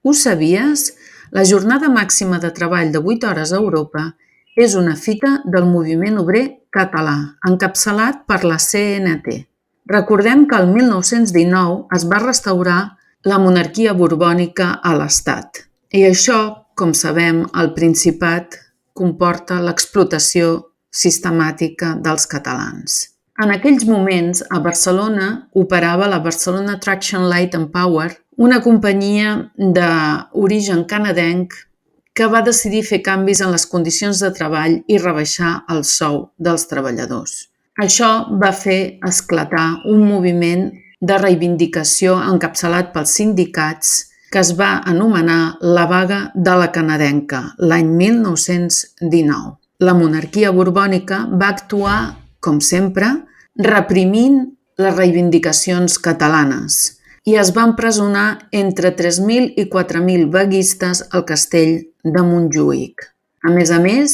Ho sabies? La jornada màxima de treball de 8 hores a Europa és una fita del moviment obrer català, encapçalat per la CNT. Recordem que el 1919 es va restaurar la monarquia borbònica a l'Estat. I això, com sabem, al Principat comporta l'explotació sistemàtica dels catalans. En aquells moments, a Barcelona operava la Barcelona Traction Light and Power, una companyia d'origen canadenc que va decidir fer canvis en les condicions de treball i rebaixar el sou dels treballadors. Això va fer esclatar un moviment de reivindicació encapçalat pels sindicats que es va anomenar la Vaga de la Canadenca, l'any 1919. La monarquia borbònica va actuar, com sempre, reprimint les reivindicacions catalanes i es va empresonar entre 3.000 i 4.000 vaguistes al castell de Montjuïc. A més,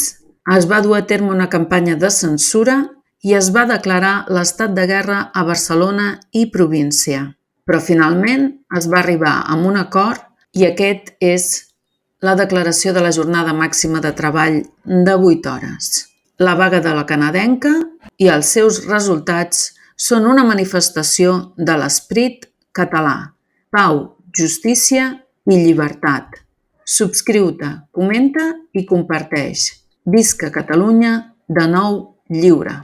es va dur a terme una campanya de censura i es va declarar l'estat de guerra a Barcelona i província. Però finalment es va arribar a un acord i aquest és la declaració de la jornada màxima de treball de 8 hores. La vaga de la canadenca i els seus resultats són una manifestació de l'esperit català. Pau, justícia i llibertat. Subscriu-te, comenta i comparteix. Visca Catalunya de nou lliure!